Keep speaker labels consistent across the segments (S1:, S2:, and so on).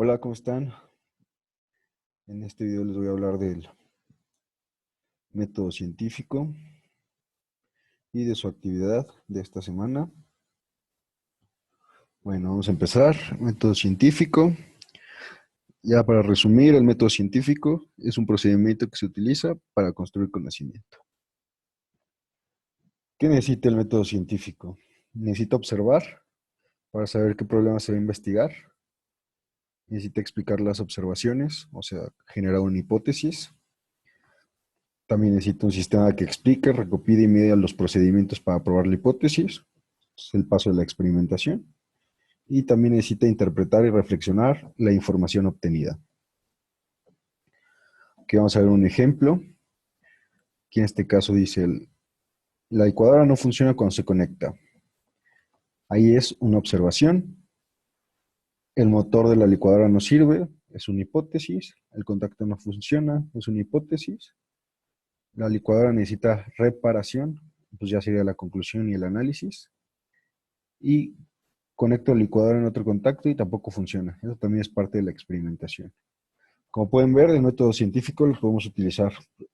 S1: Hola, ¿cómo están? En este video les voy a hablar del método científico y de su actividad de esta semana. Bueno, vamos a empezar. Método científico. Ya para resumir, el método científico es un procedimiento que se utiliza para construir conocimiento. ¿Qué necesita el método científico? Necesita observar para saber qué problema se va a investigar. Necesita explicar las observaciones, o sea, generar una hipótesis. También necesita un sistema que explique, recopile y mida los procedimientos para probar la hipótesis. Es el paso de la experimentación. Y también necesita interpretar y reflexionar la información obtenida. Aquí vamos a ver un ejemplo. Aquí en este caso dice, la licuadora no funciona cuando se conecta. Ahí es una observación. El motor de la licuadora no sirve, es una hipótesis. El contacto no funciona, es una hipótesis. La licuadora necesita reparación, pues ya sería la conclusión y el análisis. Y conecto la licuadora en otro contacto y tampoco funciona. Eso también es parte de la experimentación. Como pueden ver, el método científico lo podemos utilizar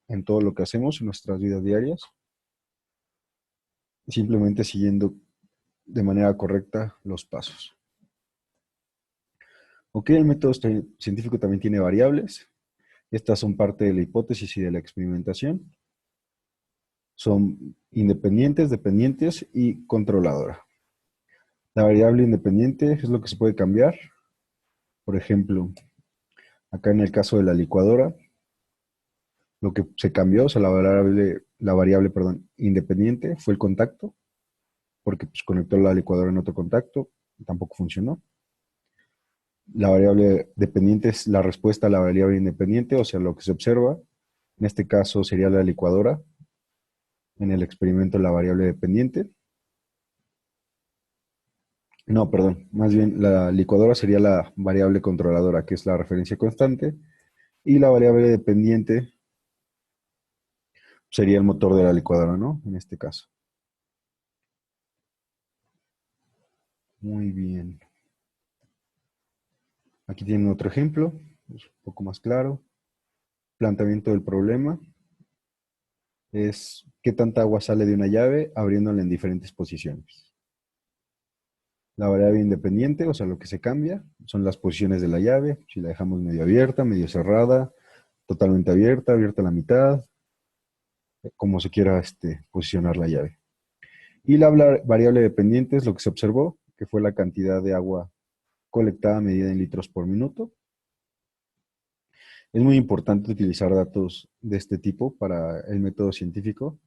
S1: en todo lo que hacemos en nuestras vidas diarias, simplemente siguiendo de manera correcta los pasos. Ok, el método científico también tiene variables. Estas son parte de la hipótesis y de la experimentación. Son independientes, dependientes y controladora. La variable independiente es lo que se puede cambiar. Por ejemplo, acá en el caso de la licuadora, lo que se cambió, o sea, la variable, independiente fue el contacto, porque pues, conectó la licuadora en otro contacto, tampoco funcionó. La variable dependiente es la respuesta a la variable independiente, o sea, lo que se observa. En este caso sería la licuadora, en el experimento la variable dependiente. No, perdón, más bien la licuadora sería la variable controladora, que es la referencia constante, y la variable dependiente sería el motor de la licuadora, ¿no? En este caso. Muy bien. Aquí tienen otro ejemplo, es un poco más claro. Planteamiento del problema es qué tanta agua sale de una llave abriéndola en diferentes posiciones. La variable independiente, o sea, lo que se cambia, son las posiciones de la llave. Si la dejamos medio abierta, medio cerrada, totalmente abierta, abierta a la mitad, como se quiera posicionar la llave. Y la variable dependiente es lo que se observó, que fue la cantidad de agua colectada medida en litros por minuto. Es muy importante utilizar datos de este tipo para el método científico,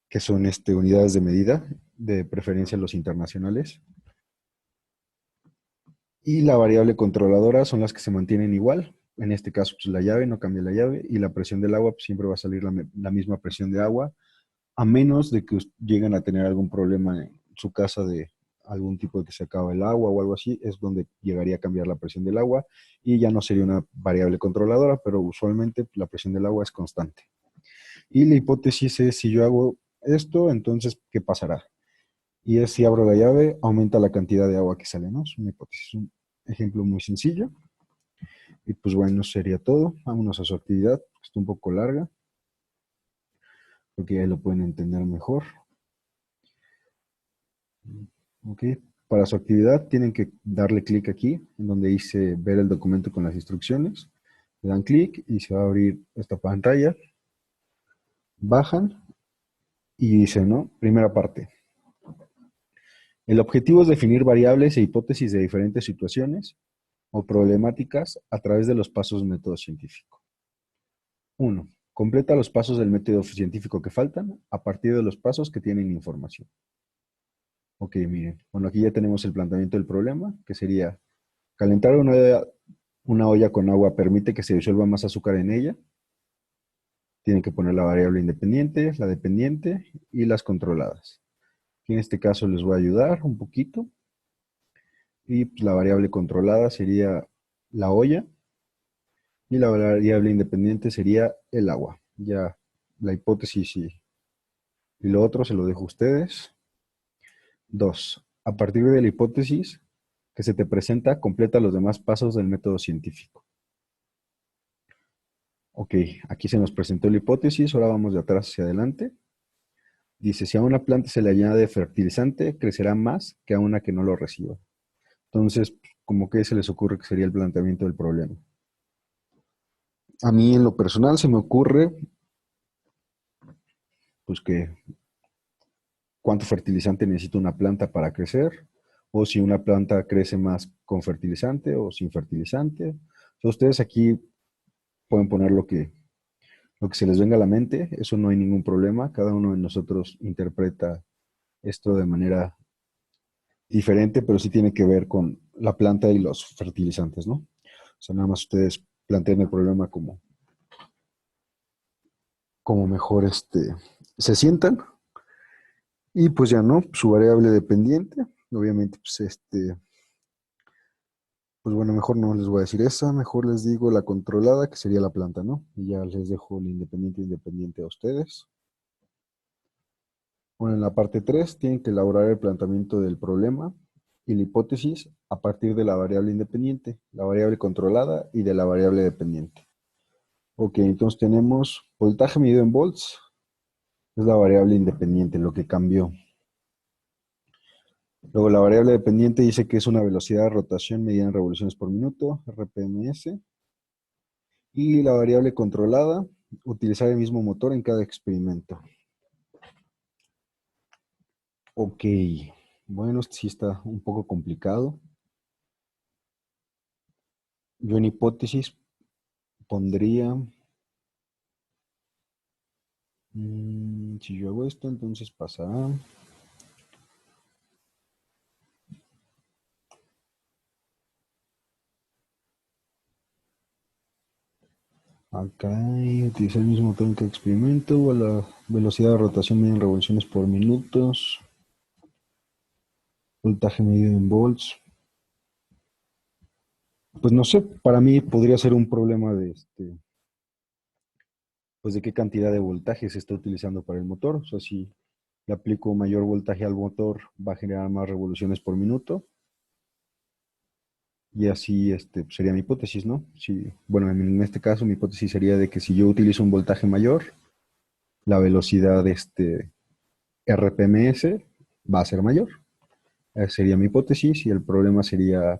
S1: que son unidades de medida, de preferencia los internacionales. Y la variable controladora son las que se mantienen igual. En este caso, pues la llave, no cambia la llave, y la presión del agua, pues siempre va a salir la misma presión de agua, a menos de que lleguen a tener algún problema en su casa de algún tipo de que se acaba el agua o algo así, es donde llegaría a cambiar la presión del agua y ya no sería una variable controladora, pero usualmente la presión del agua es constante. Y la hipótesis es, si yo hago esto, entonces, ¿qué pasará? Y es, si abro la llave, aumenta la cantidad de agua que sale, ¿no? Es una hipótesis, un ejemplo muy sencillo. Y pues bueno, sería todo. Vámonos a su actividad, que está un poco larga, porque ya lo pueden entender mejor. Ok, para su actividad tienen que darle clic aquí, en donde dice ver el documento con las instrucciones. Le dan clic y se va a abrir esta pantalla. Bajan y dicen, ¿no? Primera parte. El objetivo es definir variables e hipótesis de diferentes situaciones o problemáticas a través de los pasos del método científico. 1. Completa los pasos del método científico que faltan a partir de los pasos que tienen información. Ok, miren. Bueno, aquí ya tenemos el planteamiento del problema, que sería calentar una olla con agua permite que se disuelva más azúcar en ella. Tienen que poner la variable independiente, la dependiente y las controladas. Aquí en este caso les voy a ayudar un poquito. Y pues, la variable controlada sería la olla y la variable independiente sería el agua. Ya la hipótesis y lo otro se lo dejo a ustedes. 2. A partir de la hipótesis, que se te presenta, completa los demás pasos del método científico. Ok, aquí se nos presentó la hipótesis, ahora vamos de atrás hacia adelante. Dice, si a una planta se le añade fertilizante, crecerá más que a una que no lo reciba. Entonces, ¿cómo que se les ocurre que sería el planteamiento del problema? A mí en lo personal se me ocurre, pues que cuánto fertilizante necesita una planta para crecer, o si una planta crece más con fertilizante o sin fertilizante. Entonces, ustedes aquí pueden poner lo que se les venga a la mente, eso no hay ningún problema, cada uno de nosotros interpreta esto de manera diferente, pero sí tiene que ver con la planta y los fertilizantes, ¿no? O sea, nada más ustedes planteen el problema como mejor se sientan. Y pues ya no, su variable dependiente, obviamente, pues bueno, mejor no les voy a decir esa, mejor les digo la controlada, que sería la planta, ¿no? Y ya les dejo el independiente a ustedes. Bueno, en la parte 3 tienen que elaborar el planteamiento del problema y la hipótesis a partir de la variable independiente, la variable controlada y de la variable dependiente. Ok, entonces tenemos voltaje medido en volts, es la variable independiente, lo que cambió. Luego la variable dependiente dice que es una velocidad de rotación medida en revoluciones por minuto, RPMS. Y la variable controlada, utilizar el mismo motor en cada experimento. Ok, bueno, esto sí está un poco complicado. Yo en hipótesis pondría, si yo hago esto, entonces pasará. Acá, utilizar el mismo motor en cada experimento, o la velocidad de rotación medida en revoluciones por minutos, voltaje medido en volts. Pues no sé, para mí podría ser un problema pues de qué cantidad de voltaje se está utilizando para el motor. O sea, si le aplico mayor voltaje al motor, va a generar más revoluciones por minuto. Y así pues, sería mi hipótesis, ¿no? Si, bueno, en este caso mi hipótesis sería de que si yo utilizo un voltaje mayor, la velocidad RPMS va a ser mayor. Esa sería mi hipótesis y el problema sería,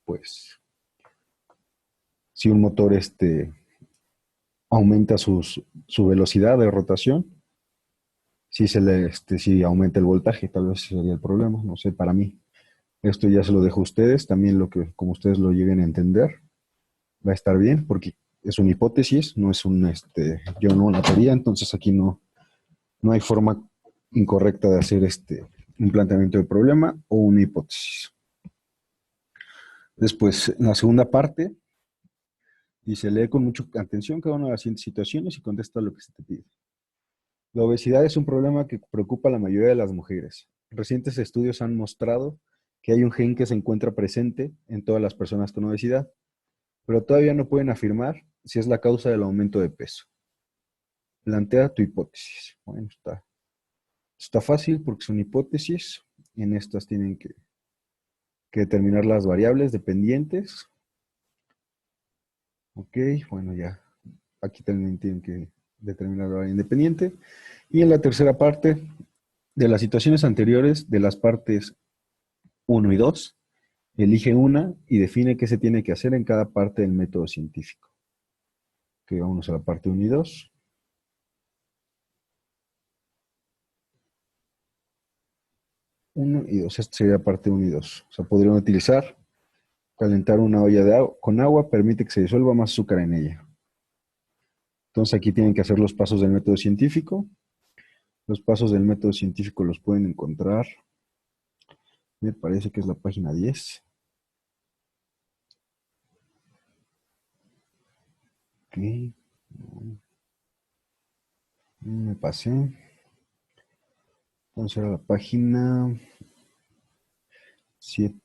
S1: pues, si un motor aumenta su velocidad de rotación, si aumenta el voltaje, tal vez ese sería el problema, no sé, para mí. Esto ya se lo dejo a ustedes, también como ustedes lo lleguen a entender, va a estar bien, porque es una hipótesis, no es yo no la teoría, entonces aquí no hay forma incorrecta de hacer un planteamiento de problema o una hipótesis. Después, en la segunda parte, dice, lee con mucha atención cada una de las siguientes situaciones y contesta lo que se te pide. La obesidad es un problema que preocupa a la mayoría de las mujeres. Recientes estudios han mostrado que hay un gen que se encuentra presente en todas las personas con obesidad, pero todavía no pueden afirmar si es la causa del aumento de peso. Plantea tu hipótesis. Bueno, está fácil porque son hipótesis. En estas tienen que determinar las variables dependientes. Ok, bueno, ya. Aquí también tienen que determinar la variable independiente. Y en la tercera parte, de las situaciones anteriores, de las partes 1 y 2, elige una y define qué se tiene que hacer en cada parte del método científico. Ok, vamos a la parte 1 y 2. 1 y 2, esta sería parte 1 y 2. O sea, podrían utilizar, calentar una olla con agua permite que se disuelva más azúcar en ella. Entonces aquí tienen que hacer los pasos del método científico. Los pasos del método científico los pueden encontrar, me parece que es la página 10. Ok, me pasé. Entonces era la página 7.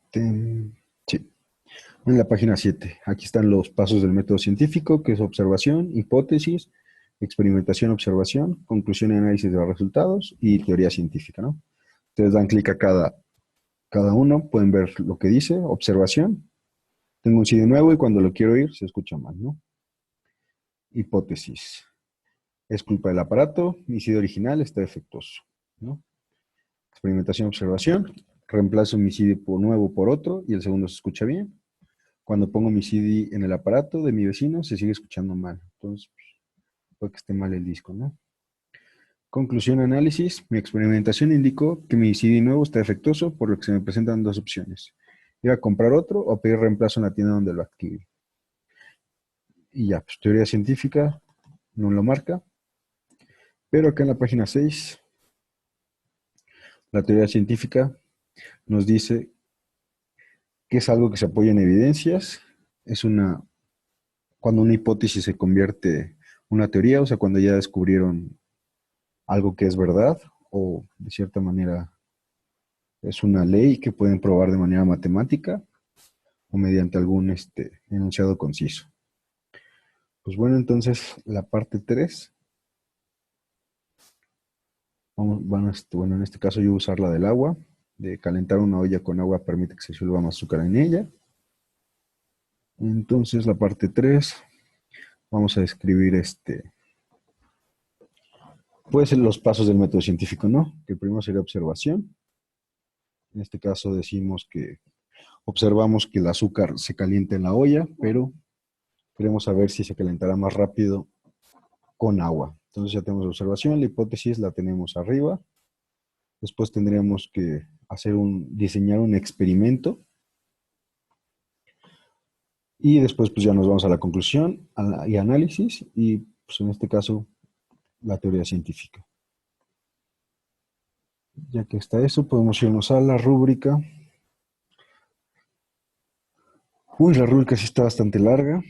S1: Sí, en la página 7. Aquí están los pasos del método científico, que es observación, hipótesis, experimentación, observación, conclusión y análisis de los resultados y teoría científica, ¿no? Ustedes dan clic a cada uno, pueden ver lo que dice, observación. Tengo un CD nuevo y cuando lo quiero oír se escucha mal, ¿no? Hipótesis. Es culpa del aparato, mi CD original está defectuoso, ¿no? Experimentación, observación. Reemplazo mi CD nuevo por otro y el segundo se escucha bien. Cuando pongo mi CD en el aparato de mi vecino se sigue escuchando mal. Entonces, puede que esté mal el disco, ¿no? Conclusión, análisis. Mi experimentación indicó que mi CD nuevo está defectuoso, por lo que se me presentan dos opciones. Ir a comprar otro o pedir reemplazo en la tienda donde lo adquirí. Y ya, pues teoría científica no lo marca. Pero acá en la página 6, la teoría científica nos dice que es algo que se apoya en evidencias. Es cuando una hipótesis se convierte en una teoría, o sea, cuando ya descubrieron algo que es verdad o de cierta manera es una ley que pueden probar de manera matemática o mediante algún enunciado conciso. Pues bueno, entonces la parte 3, bueno, en este caso yo voy a usar la del agua, de calentar una olla con agua permite que se disuelva más azúcar en ella. Entonces la parte 3, vamos a describir pues los pasos del método científico, ¿no? Que primero sería observación. En este caso decimos que observamos que el azúcar se calienta en la olla, pero queremos saber si se calentará más rápido con agua. Entonces ya tenemos la observación, la hipótesis la tenemos arriba. Después tendríamos que diseñar un experimento. Y después pues ya nos vamos a la conclusión y análisis y pues en este caso la teoría científica. Ya que está eso, podemos irnos a la rúbrica. Uy, la rúbrica sí está bastante larga.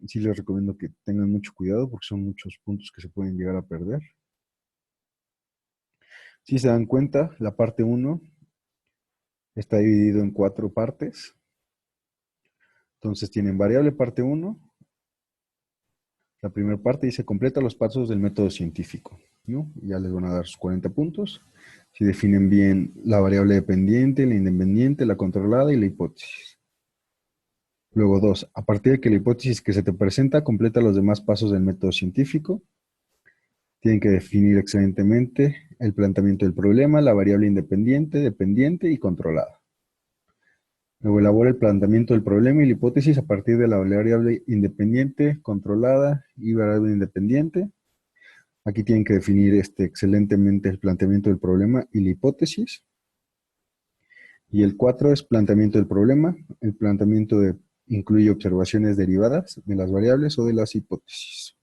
S1: Sí les recomiendo que tengan mucho cuidado porque son muchos puntos que se pueden llegar a perder. Si se dan cuenta, la parte 1 está dividido en 4 partes. Entonces tienen variable parte 1. La primera parte dice completa los pasos del método científico, ¿no? Ya les van a dar sus 40 puntos. Si definen bien la variable dependiente, la independiente, la controlada y la hipótesis. Luego 2. A partir de que la hipótesis que se te presenta completa los demás pasos del método científico. Tienen que definir excelentemente el planteamiento del problema, la variable independiente, dependiente y controlada. Luego elabora el planteamiento del problema y la hipótesis a partir de la variable independiente, controlada y variable independiente. Aquí tienen que definir excelentemente el planteamiento del problema y la hipótesis. Y el 4 es planteamiento del problema. El planteamiento incluye observaciones derivadas de las variables o de las hipótesis.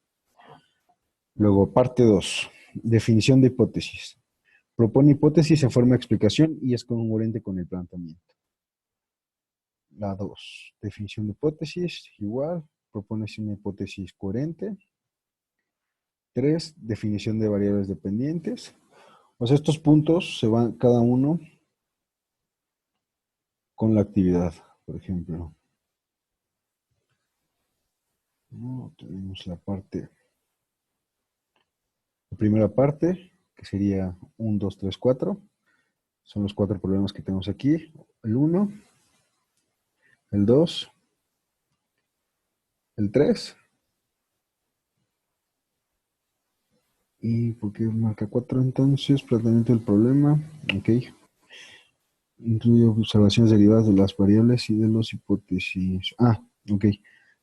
S1: Luego, parte 2. Definición de hipótesis. Propone hipótesis en forma de explicación y es congruente con el planteamiento. La 2. Definición de hipótesis. Igual. Propone una hipótesis coherente. 3. Definición de variables dependientes. O sea, estos puntos se van cada uno con la actividad, por ejemplo. Tenemos la primera parte, que sería 1, 2, 3, 4. Son los 4 problemas que tenemos aquí. El 1, el 2, el 3. ¿Y por qué marca 4 entonces? Planteamiento del problema. Ok. Incluye observaciones derivadas de las variables y de las hipótesis. Ah, ok.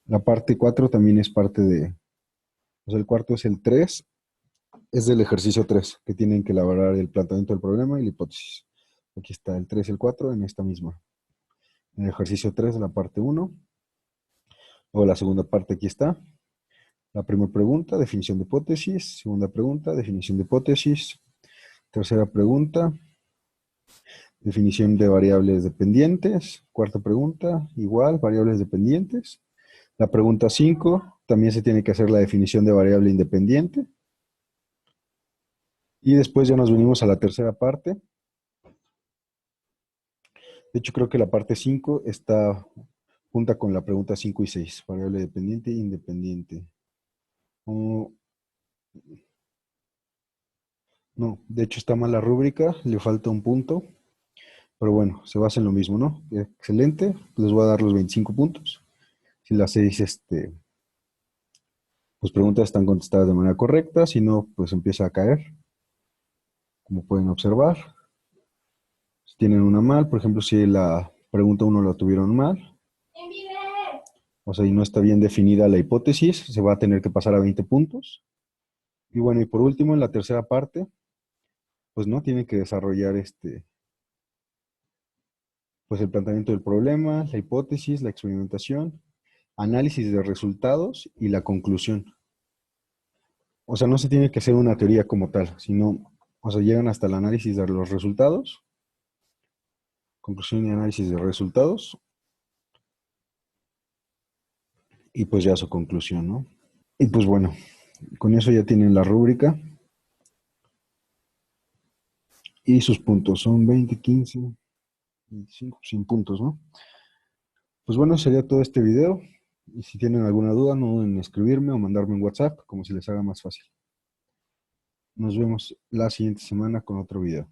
S1: La parte 4 también es parte de... O sea, el cuarto es el 3. Es del ejercicio 3, que tienen que elaborar el planteamiento del problema y la hipótesis. Aquí está el 3 y el 4 en esta misma. En el ejercicio 3 de la parte 1. Luego la segunda parte aquí está. La primera pregunta, definición de hipótesis. Segunda pregunta, definición de hipótesis. Tercera pregunta, definición de variables dependientes. Cuarta pregunta, igual, variables dependientes. La pregunta 5, también se tiene que hacer la definición de variable independiente. Y después ya nos venimos a la tercera parte. De hecho, creo que la parte 5 está junta con la pregunta 5 y 6, variable dependiente e independiente. No, de hecho está mal la rúbrica, le falta un punto. Pero bueno, se basa en lo mismo, ¿no? Excelente, les voy a dar los 25 puntos. Si las 6 pues preguntas están contestadas de manera correcta, si no, pues empieza a caer, como pueden observar. Si tienen una mal, por ejemplo, si la pregunta uno la tuvieron mal, o sea, y no está bien definida la hipótesis, se va a tener que pasar a 20 puntos. Y bueno, y por último, en la tercera parte, pues no, tienen que desarrollar pues el planteamiento del problema, la hipótesis, la experimentación, análisis de resultados y la conclusión. O sea, no se tiene que hacer una teoría como tal, sino, o sea, llegan hasta el análisis de los resultados, conclusión y análisis de resultados, y pues ya su conclusión, ¿no? Y pues bueno, con eso ya tienen la rúbrica y sus puntos. Son 20, 15, 25, 100 puntos, ¿no? Pues bueno, sería todo este video. Y si tienen alguna duda, no duden en escribirme o mandarme un WhatsApp, como si les haga más fácil. Nos vemos la siguiente semana con otro video.